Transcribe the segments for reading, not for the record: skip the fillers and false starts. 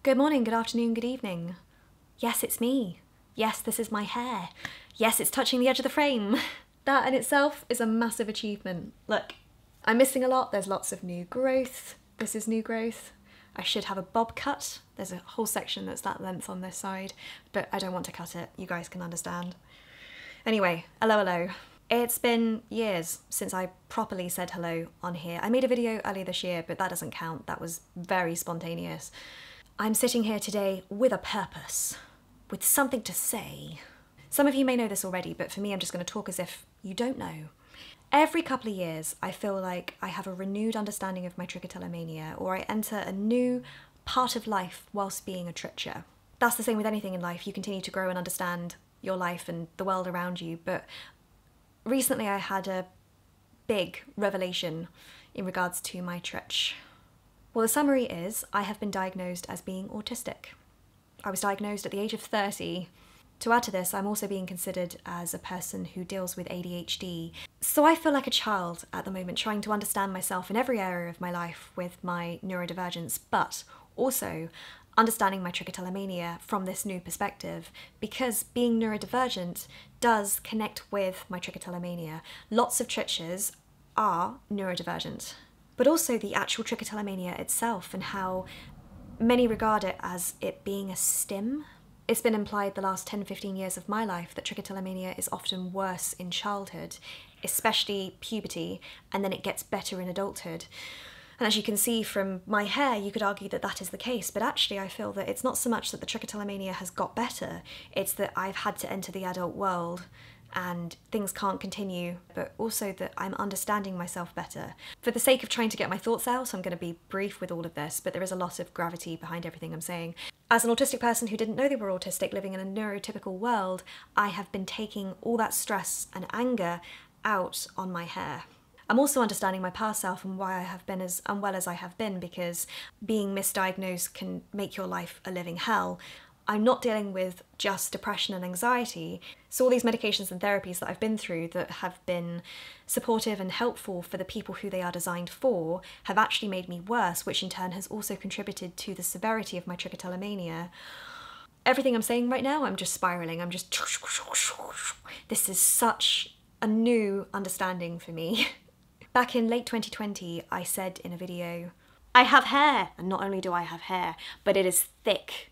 Good morning, good afternoon, good evening. Yes, it's me. Yes, this is my hair. Yes, it's touching the edge of the frame. That in itself is a massive achievement. Look, I'm missing a lot. There's lots of new growth. This is new growth. I should have a bob cut. There's a whole section that's that length on this side, but I don't want to cut it. You guys can understand. Anyway, hello. It's been years since I properly said hello on here. I made a video earlier this year, but that doesn't count. That was very spontaneous. I'm sitting here today with a purpose, with something to say. Some of you may know this already, but for me, I'm just going to talk as if you don't know. Every couple of years, I feel like I have a renewed understanding of my trichotillomania, or I enter a new part of life whilst being a tricher. That's the same with anything in life. You continue to grow and understand your life and the world around you, but recently I had a big revelation in regards to my trich. Well, the summary is I have been diagnosed as being autistic. I was diagnosed at the age of 30. To add to this, I'm also being considered as a person who deals with ADHD. So I feel like a child at the moment, trying to understand myself in every area of my life with my neurodivergence, but also understanding my trichotillomania from this new perspective, because being neurodivergent does connect with my trichotillomania. Lots of trichers are neurodivergent, but also the actual trichotillomania itself and how many regard it as it being a stim. It's been implied the last 10-15 years of my life that trichotillomania is often worse in childhood, especially puberty, and then it gets better in adulthood. And as you can see from my hair, you could argue that that is the case, but actually I feel that it's not so much that the trichotillomania has got better, it's that I've had to enter the adult world and things can't continue, but also that I'm understanding myself better. For the sake of trying to get my thoughts out, I'm going to be brief with all of this, but there is a lot of gravity behind everything I'm saying. As an autistic person who didn't know they were autistic, living in a neurotypical world, I have been taking all that stress and anger out on my hair. I'm also understanding my past self and why I have been as unwell as I have been, because being misdiagnosed can make your life a living hell. I'm not dealing with just depression and anxiety, so all these medications and therapies that I've been through that have been supportive and helpful for the people who they are designed for have actually made me worse, which in turn has also contributed to the severity of my trichotillomania. Everything I'm saying right now, I'm just spiralling, this is such a new understanding for me. Back in late 2020, I said in a video, I have hair, and not only do I have hair, but it is thick.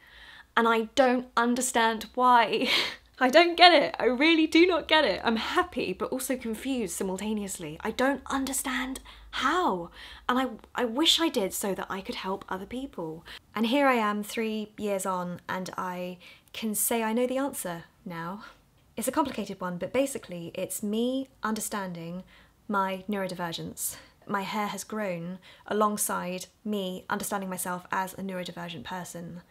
And I don't understand why. I don't get it. I really do not get it. I'm happy, but also confused simultaneously. I don't understand how. And I wish I did so that I could help other people. And here I am 3 years on, and I can say I know the answer now. It's a complicated one, but basically it's me understanding my neurodivergence. My hair has grown alongside me understanding myself as a neurodivergent person.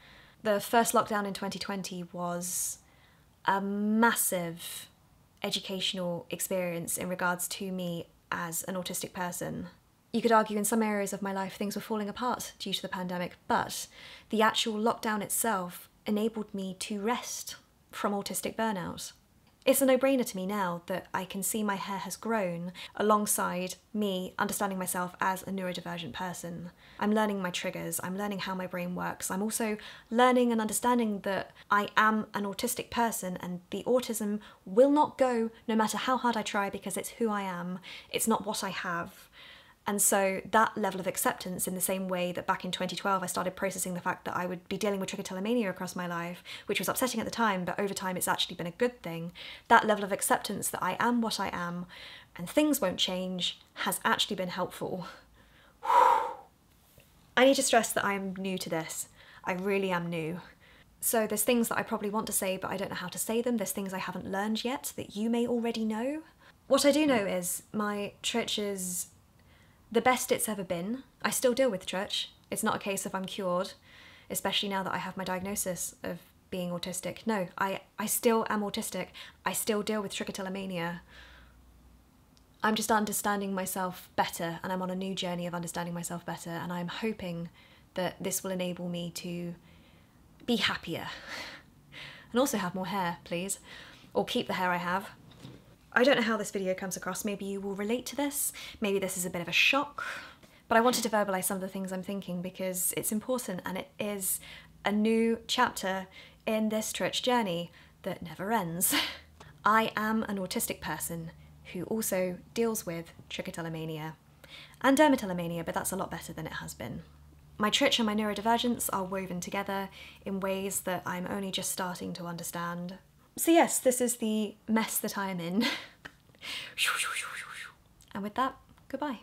The first lockdown in 2020 was a massive educational experience in regards to me as an autistic person. You could argue in some areas of my life things were falling apart due to the pandemic, but the actual lockdown itself enabled me to rest from autistic burnout. It's a no-brainer to me now that I can see my hair has grown alongside me understanding myself as a neurodivergent person. I'm learning my triggers, I'm learning how my brain works, I'm also learning and understanding that I am an autistic person and the autism will not go no matter how hard I try, because it's who I am, it's not what I have. And so that level of acceptance, in the same way that back in 2012 I started processing the fact that I would be dealing with trichotillomania across my life, which was upsetting at the time, but over time it's actually been a good thing, that level of acceptance that I am what I am and things won't change has actually been helpful. I need to stress that I am new to this. I really am new. So there's things that I probably want to say, but I don't know how to say them. There's things I haven't learned yet that you may already know. What I do know is my trich is the best it's ever been. I still deal with trich. It's not a case of I'm cured, especially now that I have my diagnosis of being autistic. No, I still am autistic. I still deal with trichotillomania. I'm just understanding myself better, and I'm on a new journey of understanding myself better, and I'm hoping that this will enable me to be happier. And also have more hair, please. Or keep the hair I have. I don't know how this video comes across. Maybe you will relate to this. Maybe this is a bit of a shock. But I wanted to verbalise some of the things I'm thinking because it's important and it is a new chapter in this Trich journey that never ends. I am an autistic person who also deals with trichotillomania and dermatillomania, but that's a lot better than it has been. My Trich and my neurodivergence are woven together in ways that I'm only just starting to understand. So yes, this is the mess that I am in. And with that, goodbye.